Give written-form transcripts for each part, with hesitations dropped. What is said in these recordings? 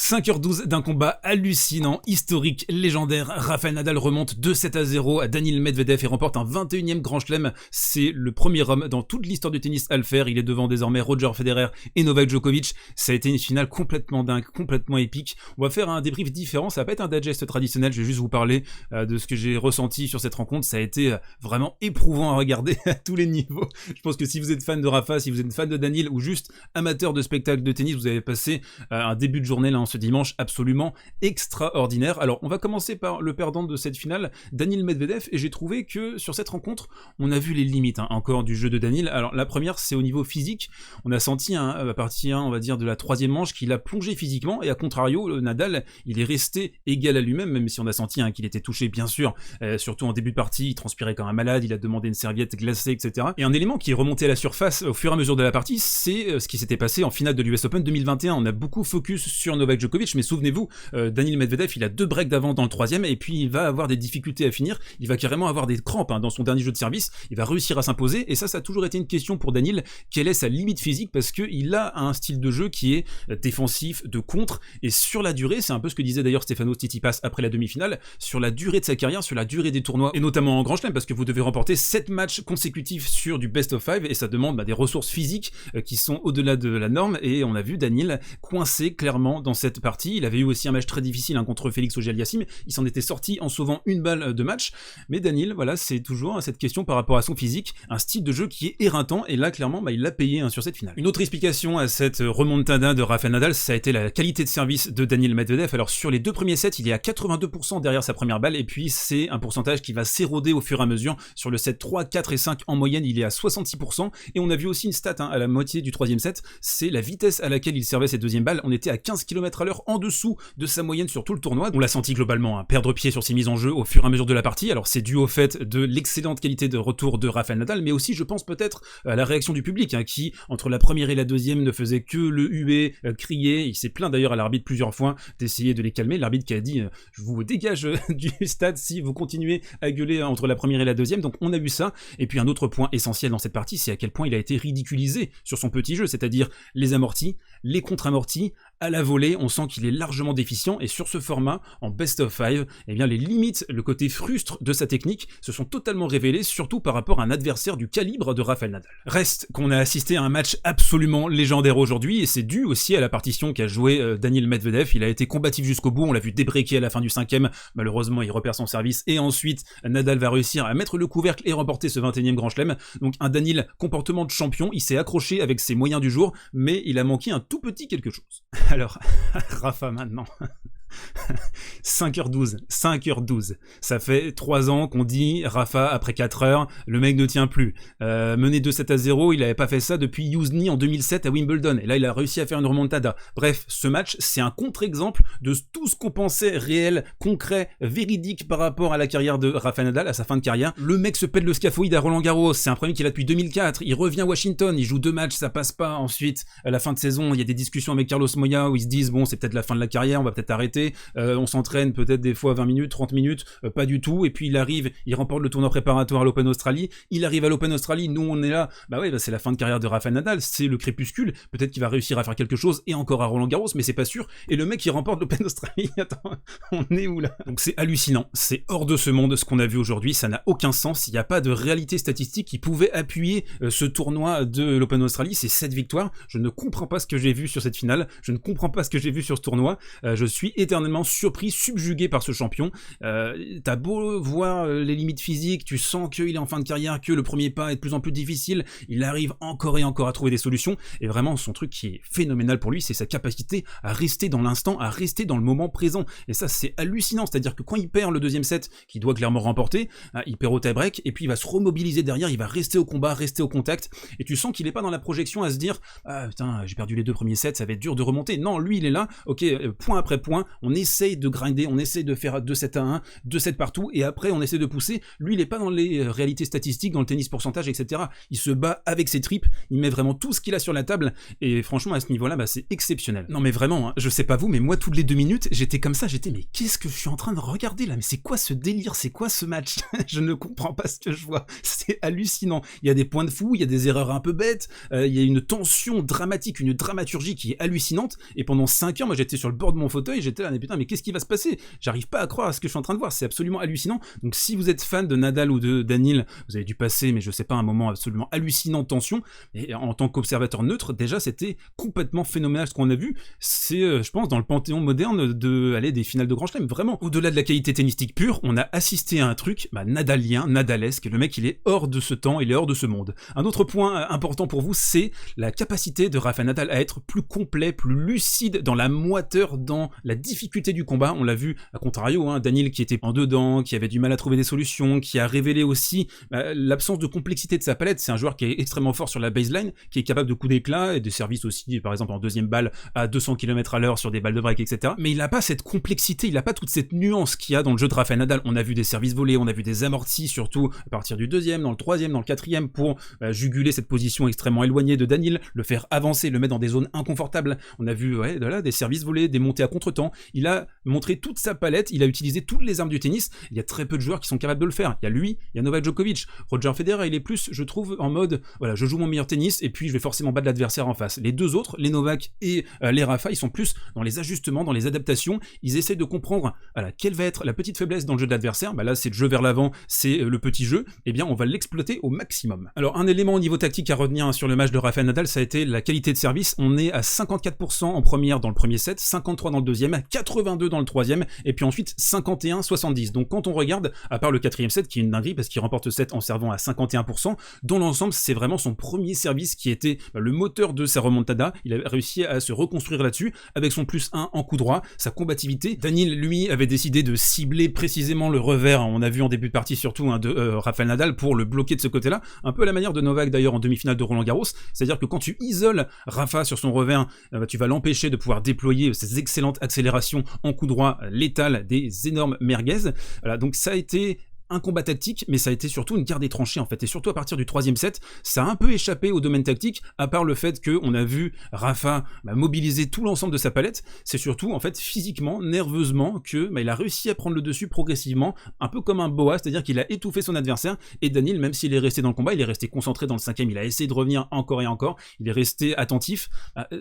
5h12 d'un combat hallucinant, historique, légendaire. Rafael Nadal remonte 2-7-0 à Daniil Medvedev et remporte un 21e Grand Chelem. C'est le premier homme dans toute l'histoire du tennis à le faire. Il est devant désormais Roger Federer et Novak Djokovic. Ça a été une finale complètement dingue, complètement épique. On va faire un débrief différent, ça va pas être un digest traditionnel, je vais juste vous parler de ce que j'ai ressenti sur cette rencontre. Ça a été vraiment éprouvant à regarder à tous les niveaux. Je pense que si vous êtes fan de Rafa, si vous êtes fan de Daniil ou juste amateur de spectacle de tennis, vous avez passé un début de journée là ce dimanche absolument extraordinaire. Alors on va commencer par le perdant de cette finale, Daniil Medvedev, et j'ai trouvé que sur cette rencontre on a vu les limites encore du jeu de Daniil. Alors la première, c'est au niveau physique. On a senti à partir on va dire de la troisième manche qu'il a plongé physiquement, et à contrario Nadal il est resté égal à lui-même, même si on a senti qu'il était touché bien sûr, surtout en début de partie. Il transpirait comme un malade, il a demandé une serviette glacée, etc. Et un élément qui est remonté à la surface au fur et à mesure de la partie, c'est ce qui s'était passé en finale de l'US Open 2021. On a beaucoup focus sur Novak Djokovic, mais souvenez-vous, Daniil Medvedev, il a 2 breaks d'avance dans le troisième, et puis il va avoir des difficultés à finir, il va carrément avoir des crampes dans son dernier jeu de service, il va réussir à s'imposer, et ça a toujours été une question pour Daniil, quelle est sa limite physique, parce qu'il a un style de jeu qui est défensif, de contre, et sur la durée, c'est un peu ce que disait d'ailleurs Stefanos Tsitsipas après la demi-finale, sur la durée de sa carrière, sur la durée des tournois, et notamment en Grand Chelem, parce que vous devez remporter 7 matchs consécutifs sur du best of 5, et ça demande des ressources physiques qui sont au-delà de la norme, et on a vu Daniil coincé clairement dans cette partie. Il avait eu aussi un match très difficile contre Félix Auger-Aliassime, il s'en était sorti en sauvant une balle de match, mais Daniil, voilà, c'est toujours cette question par rapport à son physique, un style de jeu qui est éreintant, et là clairement il l'a payé sur cette finale. Une autre explication à cette remontada de Rafael Nadal, ça a été la qualité de service de Daniil Medvedev. Alors sur les 2 premiers sets, il est à 82% derrière sa première balle, et puis c'est un pourcentage qui va s'éroder au fur et à mesure. Sur le set 3, 4 et 5 en moyenne, il est à 66%, et on a vu aussi une stat à la moitié du troisième set, c'est la vitesse à laquelle il servait ses deuxièmes balles. On était à 15 km/h en dessous de sa moyenne sur tout le tournoi. On l'a senti globalement perdre pied sur ses mises en jeu au fur et à mesure de la partie. Alors c'est dû au fait de l'excellente qualité de retour de Rafael Nadal, mais aussi je pense peut-être à la réaction du public qui entre la première et la deuxième ne faisait que le huer, crier. Il s'est plaint d'ailleurs à l'arbitre plusieurs fois d'essayer de les calmer, l'arbitre qui a dit je vous dégage du stade si vous continuez à gueuler entre la première et la deuxième. Donc on a vu ça. Et puis un autre point essentiel dans cette partie, c'est à quel point il a été ridiculisé sur son petit jeu, c'est-à-dire les amortis, les contre-amortis, à la volée, on sent qu'il est largement déficient, et sur ce format, en best of 5, eh bien les limites, le côté frustre de sa technique se sont totalement révélées, surtout par rapport à un adversaire du calibre de Rafael Nadal. Reste qu'on a assisté à un match absolument légendaire aujourd'hui, et c'est dû aussi à la partition qu'a joué Daniil Medvedev. Il a été combatif jusqu'au bout, on l'a vu débreaker à la fin du 5e, malheureusement il repère son service, et ensuite Nadal va réussir à mettre le couvercle et remporter ce 21e Grand Chelem. Donc un Daniil comportement de champion, il s'est accroché avec ses moyens du jour, mais il a manqué un tout petit quelque chose. Alors, Rafa maintenant. 5h12, ça fait 3 ans qu'on dit Rafa après 4 heures, le mec ne tient plus. Mené 2-7-0, il avait pas fait ça depuis Youzhny en 2007 à Wimbledon, et là il a réussi à faire une remontada. Bref, ce match c'est un contre-exemple de tout ce qu'on pensait réel, concret, véridique par rapport à la carrière de Rafael Nadal, à sa fin de carrière. Le mec se pète le scaphoïde à Roland Garros, c'est un problème qu'il a depuis 2004, il revient à Washington, il joue 2 matchs, ça passe pas. Ensuite, à la fin de saison, il y a des discussions avec Carlos Moya où ils se disent bon c'est peut-être la fin de la carrière, on va peut-être arrêter. On s'entraîne peut-être des fois 20 minutes, 30 minutes, pas du tout, et puis il arrive, il remporte le tournoi préparatoire à l'Open Australie, il arrive à l'Open Australie, nous on est là, c'est la fin de carrière de Rafael Nadal, c'est le crépuscule, peut-être qu'il va réussir à faire quelque chose, et encore à Roland Garros, mais c'est pas sûr, et le mec il remporte l'Open Australie, attends, on est où là? Donc c'est hallucinant, c'est hors de ce monde ce qu'on a vu aujourd'hui, ça n'a aucun sens, il n'y a pas de réalité statistique qui pouvait appuyer ce tournoi de l'Open Australie, c'est 7 victoires, je ne comprends pas ce que j'ai vu sur cette finale, je ne comprends pas ce que j'ai vu sur ce tournoi, je suis éternellement surpris, subjugué par ce champion. T'as beau voir les limites physiques, tu sens qu'il est en fin de carrière, que le premier pas est de plus en plus difficile, il arrive encore et encore à trouver des solutions, et vraiment son truc qui est phénoménal pour lui, c'est sa capacité à rester dans l'instant, à rester dans le moment présent, et ça c'est hallucinant, c'est-à-dire que quand il perd le deuxième set, qu'il doit clairement remporter, il perd au tie-break, et puis il va se remobiliser derrière, il va rester au combat, rester au contact, et tu sens qu'il est pas dans la projection à se dire ah putain j'ai perdu les 2 premiers sets, ça va être dur de remonter. Non, lui il est là, ok, point après point, on essaye de grinder, on essaye de faire 2-7 à 1, 2-7 partout, et après on essaie de pousser. Lui, il est pas dans les réalités statistiques, dans le tennis pourcentage, etc. Il se bat avec ses tripes, il met vraiment tout ce qu'il a sur la table, et franchement, à ce niveau-là, bah, c'est exceptionnel. Non mais vraiment, hein, je sais pas vous, mais moi, toutes les 2 minutes, j'étais comme ça, mais qu'est-ce que je suis en train de regarder là? Mais c'est quoi ce délire? C'est quoi ce match? Je ne comprends pas ce que je vois. C'est hallucinant. Il y a des points de fou, il y a des erreurs un peu bêtes, il y a une tension dramatique, une dramaturgie qui est hallucinante, et pendant 5 heures, moi j'étais sur le bord de mon fauteuil, j'étais là, mais putain, mais qu'est-ce qui va se passer? J'arrive pas à croire à ce que je suis en train de voir, c'est absolument hallucinant. Donc si vous êtes fan de Nadal ou de Daniil, vous avez dû passer, mais je sais pas, un moment absolument hallucinant de tension, et en tant qu'observateur neutre, déjà c'était complètement phénoménal ce qu'on a vu. C'est, je pense, dans le panthéon moderne des finales de Grand Chelem. Vraiment, au-delà de la qualité tennistique pure, on a assisté à un truc nadalien, nadalesque, et le mec il est hors de ce temps, il est hors de ce monde. Un autre point important pour vous, c'est la capacité de Rafael Nadal à être plus complet, plus lucide dans la moiteur, dans la difficulté du combat. On l'a vu à contrario, hein, Daniil qui était en dedans, qui avait du mal à trouver des solutions, qui a révélé aussi l'absence de complexité de sa palette. C'est un joueur qui est extrêmement fort sur la baseline, qui est capable de coups d'éclat et des services aussi, par exemple en deuxième balle à 200 km/h sur des balles de break, etc. Mais il n'a pas cette complexité, il n'a pas toute cette nuance qu'il y a dans le jeu de Rafael Nadal. On a vu des services volés, on a vu des amortis, surtout à partir du deuxième, dans le troisième, dans le quatrième, pour juguler cette position extrêmement éloignée de Daniil, le faire avancer, le mettre dans des zones inconfortables. On a vu des services volés, des montées à contre-temps. Il a montré toute sa palette, il a utilisé toutes les armes du tennis. Il y a très peu de joueurs qui sont capables de le faire. Il y a lui, il y a Novak Djokovic. Roger Federer, il est plus, je trouve, en mode, voilà, je joue mon meilleur tennis et puis je vais forcément battre l'adversaire en face. Les deux autres, les Novak et les Rafa, ils sont plus dans les ajustements, dans les adaptations. Ils essaient de comprendre, voilà, quelle va être la petite faiblesse dans le jeu de l'adversaire. Bah là, c'est le jeu vers l'avant, c'est le petit jeu. Eh bien, on va l'exploiter au maximum. Alors, un élément au niveau tactique à retenir sur le match de Rafael Nadal, ça a été la qualité de service. On est à 54% en première dans le premier set, 53% dans le deuxième, 82% dans le troisième, et puis ensuite 51-70. Donc quand on regarde, à part le quatrième set, qui est une dinguerie parce qu'il remporte le set en servant à 51%, dans l'ensemble, c'est vraiment son premier service qui était le moteur de sa remontada. Il a réussi à se reconstruire là-dessus, avec son +1 en coup droit, sa combativité. Daniil, lui, avait décidé de cibler précisément le revers, on a vu en début de partie surtout de Rafael Nadal, pour le bloquer de ce côté-là, un peu à la manière de Novak d'ailleurs en demi-finale de Roland Garros, c'est-à-dire que quand tu isoles Rafa sur son revers, tu vas l'empêcher de pouvoir déployer ces excellentes accélérations en coup droit létales, des énormes merguez. Voilà, donc ça a été un combat tactique, mais ça a été surtout une guerre des tranchées en fait, et surtout à partir du troisième set, ça a un peu échappé au domaine tactique, à part le fait qu'on a vu Rafa mobiliser tout l'ensemble de sa palette. C'est surtout en fait physiquement, nerveusement, que il a réussi à prendre le dessus progressivement, un peu comme un boa, c'est-à-dire qu'il a étouffé son adversaire, et Daniil, même s'il est resté dans le combat, il est resté concentré dans le cinquième, il a essayé de revenir encore et encore, il est resté attentif.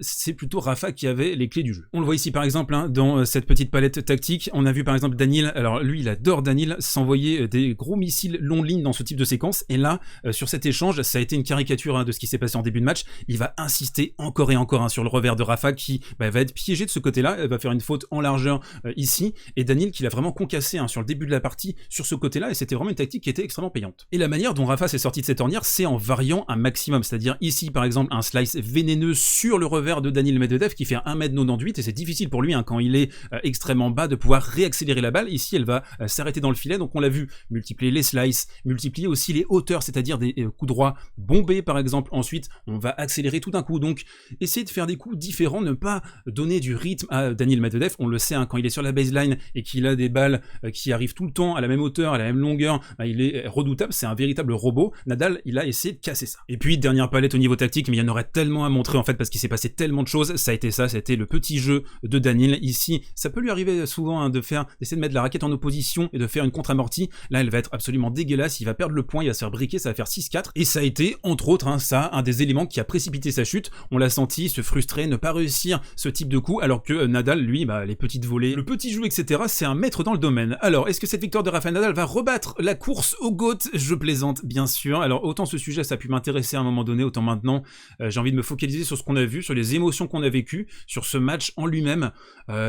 C'est plutôt Rafa qui avait les clés du jeu. On le voit ici par exemple, dans cette petite palette tactique, on a vu par exemple Daniil, alors lui il adore Daniil, s'envoyer des gros missiles longue ligne dans ce type de séquence, et là sur cet échange, ça a été une caricature de ce qui s'est passé en début de match. Il va insister encore et encore sur le revers de Rafa qui va être piégé de ce côté-là, va faire une faute en largeur ici, et Daniil qui l'a vraiment concassé sur le début de la partie sur ce côté-là, et c'était vraiment une tactique qui était extrêmement payante. Et la manière dont Rafa s'est sorti de cette ornière, c'est en variant un maximum, c'est-à-dire ici par exemple un slice vénéneux sur le revers de Daniil Medvedev qui fait 1m98, et c'est difficile pour lui quand il est extrêmement bas de pouvoir réaccélérer la balle. Ici elle va s'arrêter dans le filet, donc on l'a vu multiplier les slices, multiplier aussi les hauteurs, c'est-à-dire des coups droits bombés par exemple. Ensuite on va accélérer tout d'un coup, donc essayer de faire des coups différents, ne pas donner du rythme à Daniil Medvedev. On le sait, quand il est sur la baseline et qu'il a des balles qui arrivent tout le temps à la même hauteur, à la même longueur, il est redoutable, c'est un véritable robot. Nadal, il a essayé de casser ça. Et puis dernière palette au niveau tactique, mais il y en aurait tellement à montrer en fait parce qu'il s'est passé tellement de choses. Ça a été le petit jeu de Daniil. Ici ça peut lui arriver souvent d'essayer de mettre la raquette en opposition et de faire une contre-amortie. Là elle va être absolument dégueulasse, il va perdre le point, il va se faire briquer, ça va faire 6-4, et ça a été entre autres un des éléments qui a précipité sa chute. On l'a senti se frustrer, ne pas réussir ce type de coup, alors que Nadal, lui, les petites volées, le petit jeu, etc., c'est un maître dans le domaine. Alors est-ce que cette victoire de Rafael Nadal va rebattre la course au GOAT? Je plaisante bien sûr. Alors autant ce sujet ça a pu m'intéresser à un moment donné, autant maintenant j'ai envie de me focaliser sur ce qu'on a vu, sur les émotions qu'on a vécues, sur ce match en lui-même.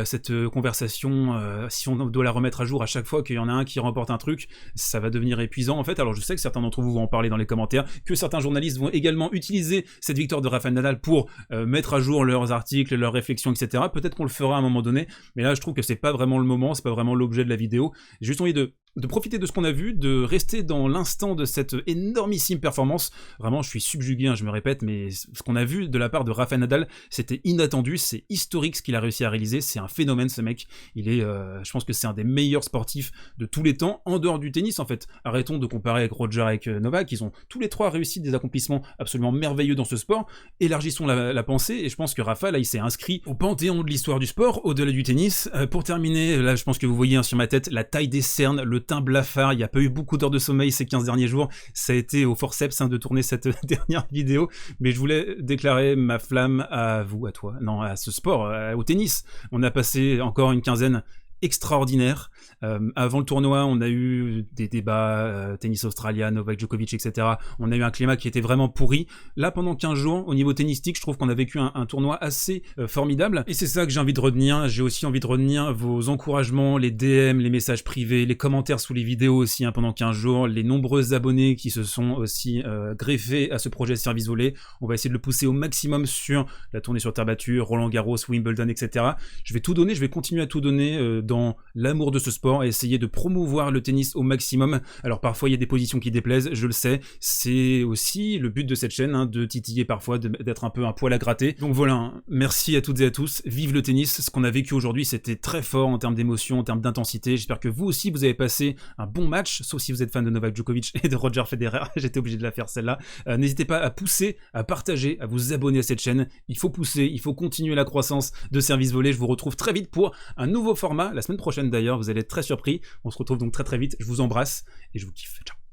Cette conversation, si on doit la remettre à jour à chaque fois qu'il y en a un qui remporte un truc, ça va devenir épuisant en fait. Alors je sais que certains d'entre vous vont en parler dans les commentaires, que certains journalistes vont également utiliser cette victoire de Rafael Nadal pour mettre à jour leurs articles, leurs réflexions, etc. Peut-être qu'on le fera à un moment donné, mais là je trouve que c'est pas vraiment le moment, c'est pas vraiment l'objet de la vidéo. J'ai juste envie de de profiter de ce qu'on a vu, de rester dans l'instant de cette énormissime performance. Vraiment, je suis subjugué, hein, je me répète, mais ce qu'on a vu de la part de Rafael Nadal, c'était inattendu, c'est historique ce qu'il a réussi à réaliser, c'est un phénomène ce mec. Il est, je pense que c'est un des meilleurs sportifs de tous les temps, en dehors du tennis en fait. Arrêtons de comparer avec Roger, avec Novak, ils ont tous les trois réussi des accomplissements absolument merveilleux dans ce sport. Élargissons la pensée, et je pense que Rafa, là, il s'est inscrit au panthéon de l'histoire du sport, au-delà du tennis. Pour terminer, là, je pense que vous voyez hein, sur ma tête, la taille des cernes, le teint blafard, il n'y a pas eu beaucoup d'heures de sommeil ces 15 derniers jours, ça a été au forceps hein, de tourner cette dernière vidéo, mais je voulais déclarer ma flamme à vous, à toi, non, à ce sport, au tennis. On a passé encore une quinzaine extraordinaire. Avant le tournoi, on a eu des débats, tennis australien, Novak Djokovic, etc. On a eu un climat qui était vraiment pourri. Là, pendant 15 jours, au niveau tennistique, je trouve qu'on a vécu un tournoi assez formidable. Et c'est ça que j'ai envie de retenir. J'ai aussi envie de retenir vos encouragements, les DM, les messages privés, les commentaires sous les vidéos aussi hein, pendant 15 jours, les nombreux abonnés qui se sont aussi greffés à ce projet Service Volé. On va essayer de le pousser au maximum sur la tournée sur terre battue, Roland Garros, Wimbledon, etc. Je vais tout donner, je vais continuer à tout donner dans l'amour de ce sport et essayer de promouvoir le tennis au maximum. Alors parfois il y a des positions qui déplaisent, je le sais, c'est aussi le but de cette chaîne, hein, de titiller parfois, d'être un peu un poil à gratter. Donc voilà, hein, merci à toutes et à tous, vive le tennis, ce qu'on a vécu aujourd'hui c'était très fort en termes d'émotion, en termes d'intensité, j'espère que vous aussi vous avez passé un bon match, sauf si vous êtes fan de Novak Djokovic et de Roger Federer, j'étais obligé de la faire celle-là. N'hésitez pas à pousser, à partager, à vous abonner à cette chaîne, il faut pousser, il faut continuer la croissance de Service Volé, je vous retrouve très vite pour un nouveau format, la semaine prochaine d'ailleurs, vous allez être très surpris. On se retrouve donc très très vite. Je vous embrasse et je vous kiffe. Ciao.